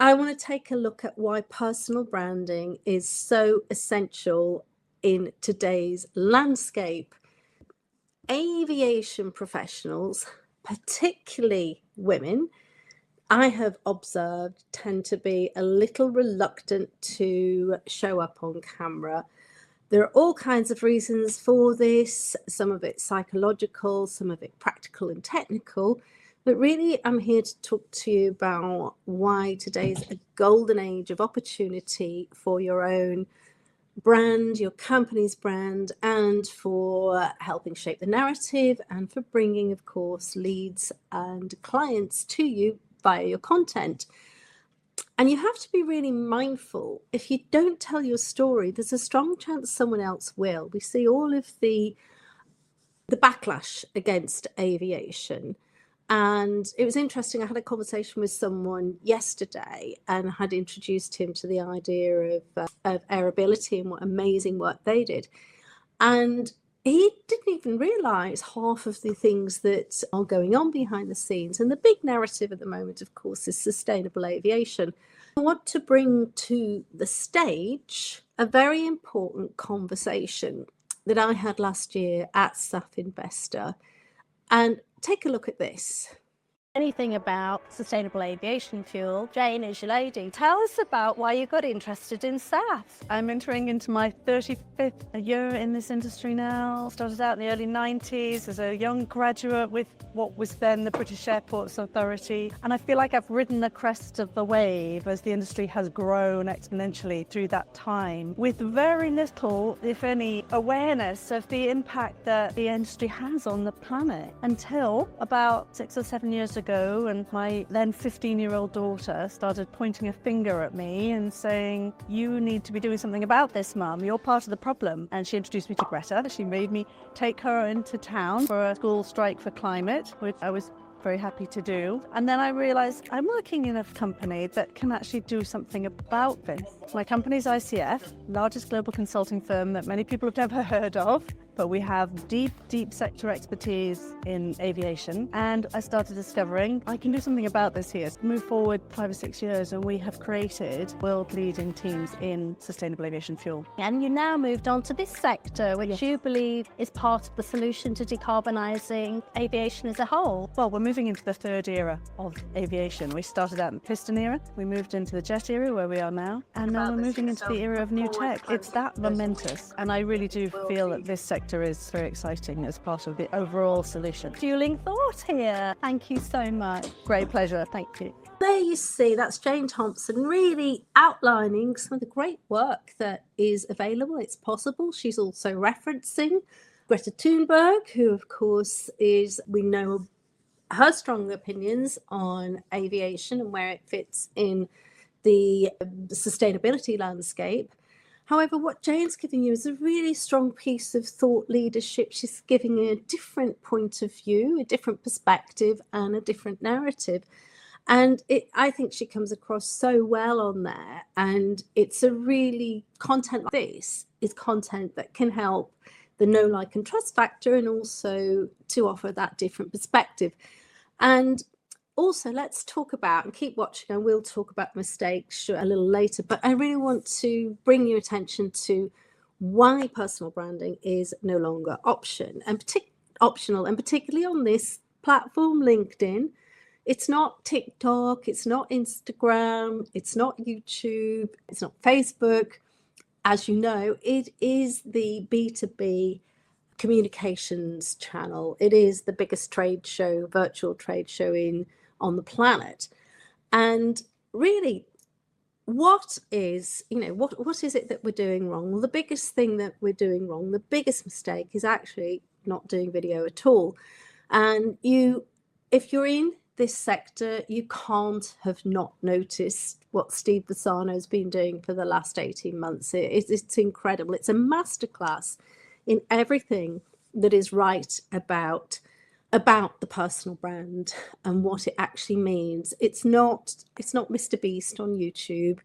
I want to take a look at why personal branding is so essential in today's landscape. Aviation professionals, particularly women, I have observed tend to be a little reluctant to show up on camera. There are all kinds of reasons for this, some of it psychological, some of it practical and technical. But really, I'm here to talk to you about why today's a golden age of opportunity for your own brand, your company's brand, and for helping shape the narrative and for bringing, of course, leads and clients to you via your content. And you have to be really mindful. If you don't tell your story, there's a strong chance someone else will. We see all of the backlash against aviation. And it was interesting. I had a conversation with someone yesterday and had introduced him to the idea of airability and what amazing work they did. And he didn't even realize half of the things that are going on behind the scenes. And the big narrative at the moment, of course, is sustainable aviation. I want to bring to the stage a very important conversation that I had last year at SAF Investor. And take a look at this. Anything about sustainable aviation fuel. Jane is your lady. Tell us about why you got interested in SAF. I'm entering into my 35th year in this industry now. Started out in the early 90s as a young graduate with what was then the British Airports Authority. And I feel like I've ridden the crest of the wave as the industry has grown exponentially through that time, with very little, if any, awareness of the impact that the industry has on the planet, until about 6 or 7 years ago, and my then 15-year-old daughter started pointing a finger at me and saying, "You need to be doing something about this, Mum. You're part of the problem." And she introduced me to Greta. She made me take her into town for a school strike for climate, which I was very happy to do. And then I realized I'm working in a company that can actually do something about this. My company's ICF, largest global consulting firm that many people have never heard of, but we have deep sector expertise in aviation. And I started discovering I can do something about this here. Move forward 5 or 6 years and we have created world-leading teams in sustainable aviation fuel. And you now moved on to this sector, which you believe is part of the solution to decarbonising aviation as a whole. Well, we're moving into the third era of aviation. We started out in the piston era, we moved into the jet era where we are now, and now we're moving into the era of new tech. It's that momentous, and I really do feel that this sector is very exciting as part of the overall solution. Fueling thought here. Thank you so much. Great pleasure. Thank you. There you see, that's Jane Thompson really outlining some of the great work that is available. It's possible. She's also referencing Greta Thunberg, who of course is, we know her strong opinions on aviation and where it fits in the sustainability landscape. However, what Jane's giving you is a really strong piece of thought leadership. She's giving you a different point of view, a different perspective, and a different narrative. And I think she comes across so well on there. And it's a really, content like this is content that can help the know, like, and trust factor, and also to offer that different perspective. And also, let's talk about, and keep watching, and we'll talk about mistakes a little later, but I really want to bring your attention to why personal branding is no longer optional, and particularly on this platform, LinkedIn. It's not TikTok, it's not Instagram, it's not YouTube, it's not Facebook. As you know, it is the B2B communications channel. It is the biggest trade show, virtual trade show on the planet. And really, what is it that we're doing wrong? Well, the biggest thing that we're doing wrong, the biggest mistake, is actually not doing video at all. And if you're in this sector, you can't have not noticed what Steve Bassano's been doing for the last 18 months. It's incredible. It's a masterclass in everything that is right about the personal brand and what it actually means. It's not Mr. Beast on YouTube.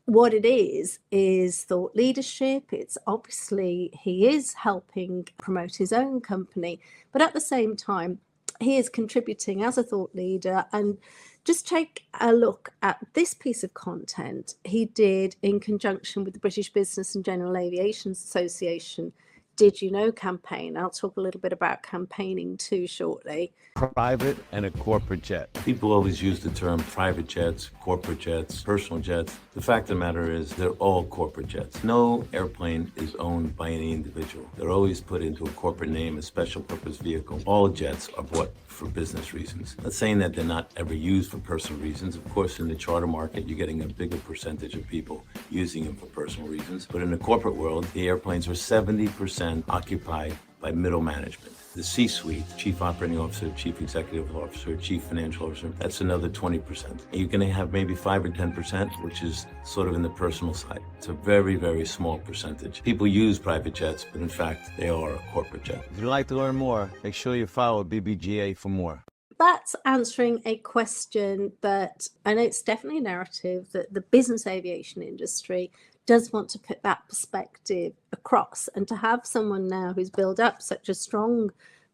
What it is thought leadership. It's obviously he is helping promote his own company, but at the same time, he is contributing as a thought leader and Just take a look at this piece of content he did in conjunction with the British Business and General Aviation Association Did You Know campaign. I'll talk a little bit about campaigning too shortly. Private and a corporate jet. People always use the term private jets, corporate jets, personal jets. The fact of the matter is they're all corporate jets. No airplane is owned by any individual. They're always put into a corporate name, a special purpose vehicle. All jets are bought for business reasons. Not saying that they're not ever used for personal reasons. Of course, in the charter market, you're getting a bigger percentage of people using them for personal reasons. But in the corporate world, the airplanes are 70% occupied by middle management. The C-suite, chief operating officer, chief executive officer, chief financial officer, that's another 20%. And you're gonna have maybe 5 or 10%, which is sort of in the personal side. It's a very, very small percentage. People use private jets, but in fact, they are a corporate jet. If you'd like to learn more, make sure you follow BBGA for more. That's answering a question that, and it's definitely a narrative that the business aviation industry does want to put that perspective across. And to have someone now who's built up such a strong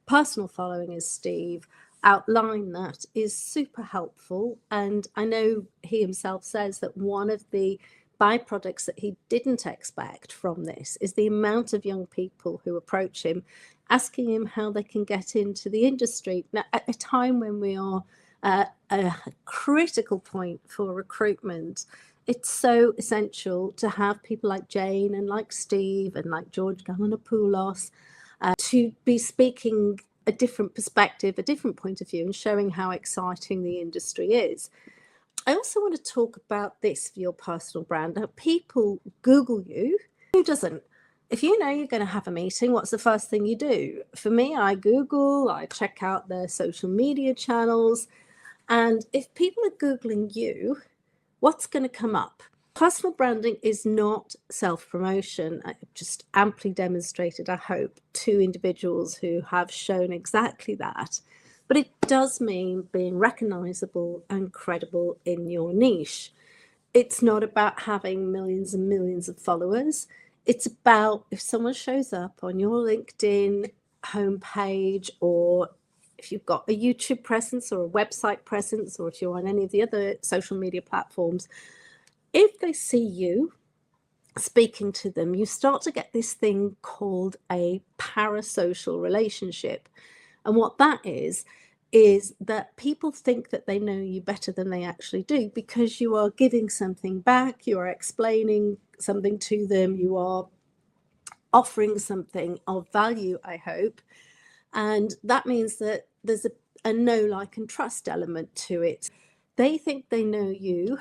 personal following as Steve outline that is super helpful. And I know he himself says that one of the byproducts that he didn't expect from this is the amount of young people who approach him asking him how they can get into the industry. Now, at a time when we are at a critical point for recruitment, it's so essential to have people like Jane and like Steve and like George Gallinopoulos to be speaking a different perspective, a different point of view, and showing how exciting the industry is. I also want to talk about this for your personal brand. Now, people Google you. Who doesn't? If you know you're going to have a meeting, what's the first thing you do? For me, I Google, I check out their social media channels. And if people are Googling you, what's going to come up? Personal branding is not self-promotion. I've just amply demonstrated, I hope, 2 individuals who have shown exactly that. But it does mean being recognizable and credible in your niche. It's not about having millions and millions of followers. It's about if someone shows up on your LinkedIn homepage, or if you've got a YouTube presence or a website presence, or if you're on any of the other social media platforms, if they see you speaking to them, you start to get this thing called a parasocial relationship. And what that is that people think that they know you better than they actually do, because you are giving something back, you are explaining something to them, you are offering something of value, I hope. And that means that there's a know, like, and trust element to it. They think they know you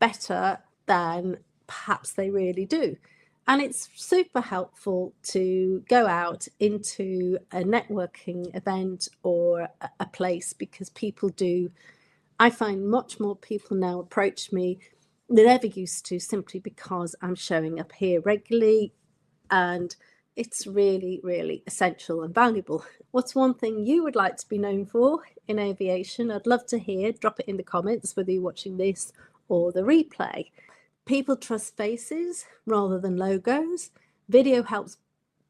better than perhaps they really do. And it's super helpful to go out into a networking event or a place, because people do, I find much more people now approach me than ever used to, simply because I'm showing up here regularly, and it's really, really essential and valuable. What's one thing you would like to be known for in aviation? I'd love to hear. Drop it in the comments, whether you're watching this or the replay. People trust faces rather than logos. Video helps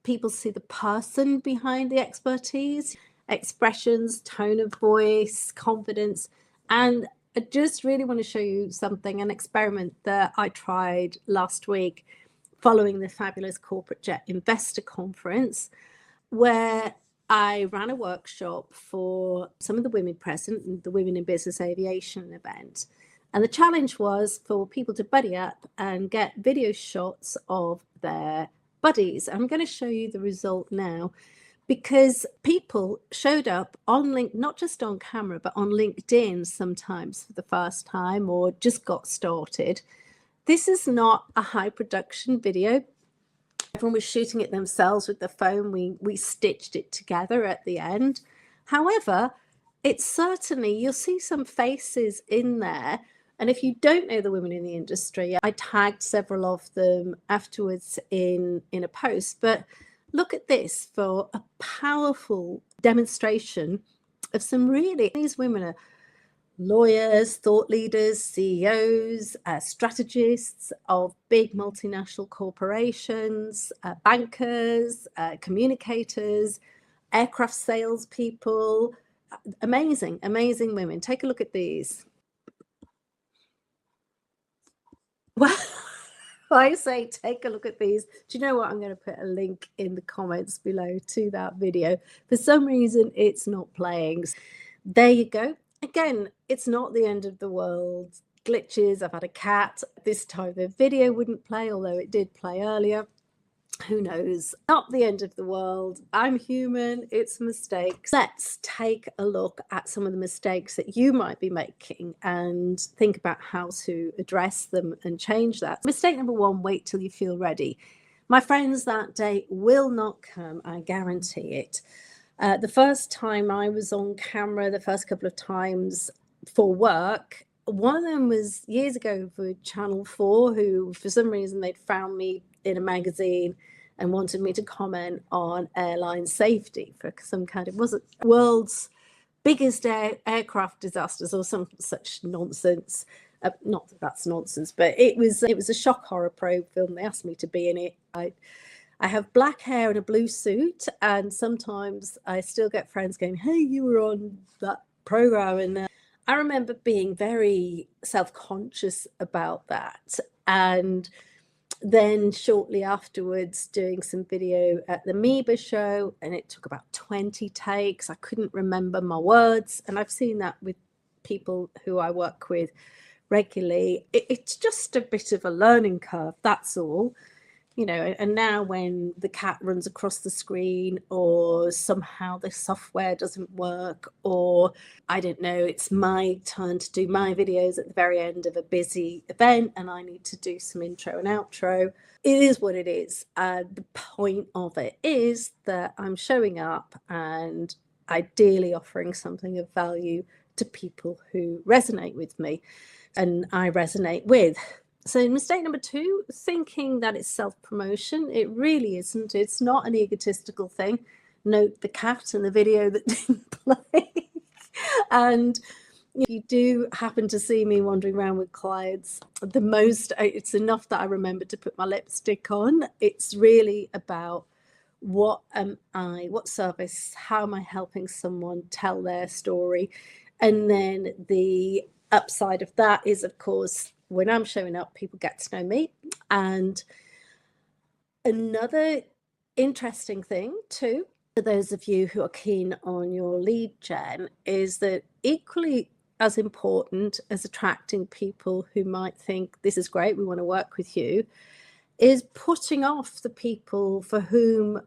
people see the person behind the expertise, expressions, tone of voice, confidence. And I just really want to show you something, an experiment that I tried last week following the fabulous Corporate Jet Investor Conference, where I ran a workshop for some of the women present in the Women in Business Aviation event. And the challenge was for people to buddy up and get video shots of their buddies. I'm going to show you the result now, because people showed up on LinkedIn, not just on camera, but on LinkedIn sometimes for the first time, or just got started. This is not a high production video. Everyone was shooting it themselves with the phone. We stitched it together at the end. However, it's certainly, you'll see some faces in there. And if you don't know the women in the industry, I tagged several of them afterwards in a post. But look at this for a powerful demonstration of some really, these women are lawyers, thought leaders, CEOs, strategists of big multinational corporations, bankers, communicators, aircraft salespeople. Amazing, amazing women. Take a look at these. Well, I say take a look at these. Do you know what? I'm going to put a link in the comments below to that video. For some reason, it's not playing. There you go. Again, it's not the end of the world. Glitches. I've had a cat. This time the video wouldn't play, although it did play earlier. Who knows? Not the end of the world. I'm human. It's mistakes. Let's take a look at some of the mistakes that you might be making and think about how to address them and change that. Mistake number one, wait till you feel ready. My friends, that day will not come. I guarantee it. The first time I was on camera, the first couple of times for work, one of them was years ago for Channel 4, who for some reason they'd found me in a magazine and wanted me to comment on airline safety for some kind of, was it world's biggest aircraft disasters or some such nonsense. Not that that's nonsense, but it was a shock horror probe film. They asked me to be in it. I have black hair and a blue suit, and sometimes I still get friends going, "Hey, you were on that program," and I remember being very self-conscious about that. And then shortly afterwards doing some video at the MEBA show, and it took about 20 takes. I couldn't remember my words, and I've seen that with people who I work with regularly. It's just a bit of a learning curve, that's all. You know, and now when the cat runs across the screen, or somehow the software doesn't work, or I don't know, it's my turn to do my videos at the very end of a busy event and I need to do some intro and outro. It is what it is. The point of it is that I'm showing up and ideally offering something of value to people who resonate with me and I resonate with. So mistake number two, thinking that it's self-promotion. It really isn't. It's not an egotistical thing. Note the cat in the video that didn't play. And if you do happen to see me wandering around with clients, it's enough that I remember to put my lipstick on. It's really about what service, how am I helping someone tell their story? And then the upside of that is, of course, when I'm showing up, people get to know me. And another interesting thing too, for those of you who are keen on your lead gen, is that equally as important as attracting people who might think this is great, we want to work with you, is putting off the people for whom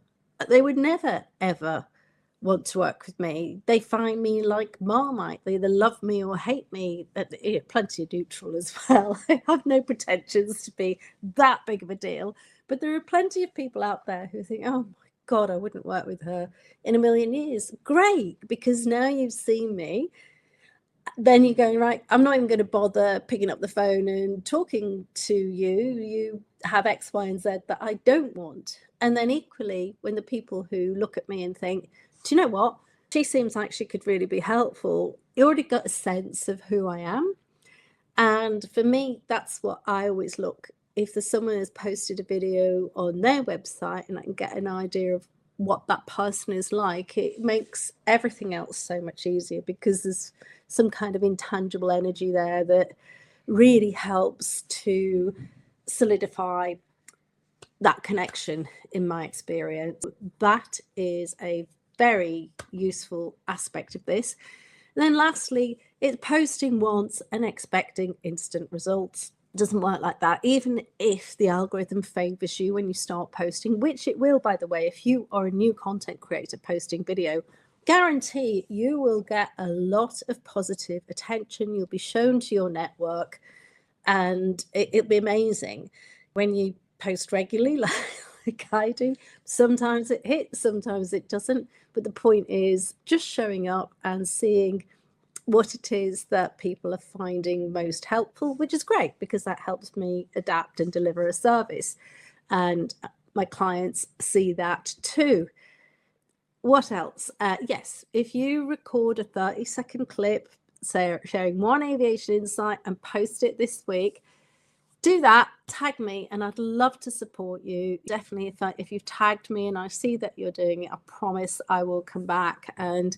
they would never, ever want to work with me. They find me like Marmite. They either love me or hate me. Plenty of neutral as well. I have no pretensions to be that big of a deal, but there are plenty of people out there who think, oh my God, I wouldn't work with her in a million years. Great, because now you've seen me. Then you're going, right, I'm not even going to bother picking up the phone and talking to you. You have X, Y, and Z that I don't want. And then equally, when the people who look at me and think, do you know what? She seems like she could really be helpful. You already got a sense of who I am. And for me, that's what I always look. If there's someone who's posted a video on their website and I can get an idea of what that person is like, it makes everything else so much easier, because there's some kind of intangible energy there that really helps to solidify that connection, in my experience. That is a very useful aspect of this. And then lastly, it's posting once and expecting instant results. It doesn't work like that. Even if the algorithm favors you when you start posting, which it will, by the way, if you are a new content creator posting video, guarantee you will get a lot of positive attention. You'll be shown to your network and it'll be amazing. When you post regularly, like I do, sometimes it hits, sometimes it doesn't. But the point is just showing up and seeing what it is that people are finding most helpful, which is great because that helps me adapt and deliver a service. And my clients see that too. What else? Yes, if you record a 30-second clip, say sharing one aviation insight and post it this week, do that, tag me, and I'd love to support you. Definitely, if you've tagged me and I see that you're doing it, I promise I will come back and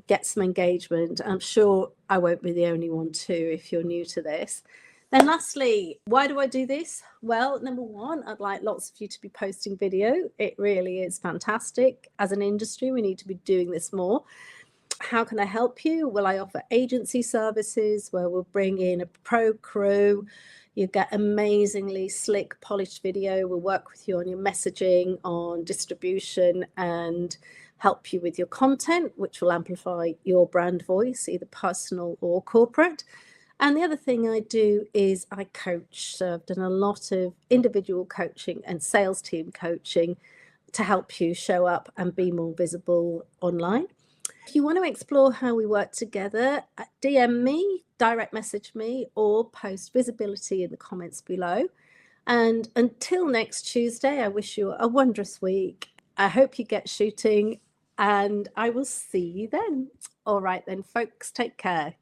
get some engagement. I'm sure I won't be the only one too if you're new to this. Then lastly, why do I do this? Well, number one, I'd like lots of you to be posting video. It really is fantastic. As an industry, we need to be doing this more. How can I help you? Well, I offer agency services where we'll bring in a pro crew. You get amazingly slick, polished video. We'll work with you on your messaging, on distribution, and help you with your content, which will amplify your brand voice, either personal or corporate. And the other thing I do is I coach. So I've done a lot of individual coaching and sales team coaching to help you show up and be more visible online. If you want to explore how we work together, DM me, direct message me, or post visibility in the comments below. And until next Tuesday, I wish you a wondrous week. I hope you get shooting, and I will see you then. All right then, folks, take care.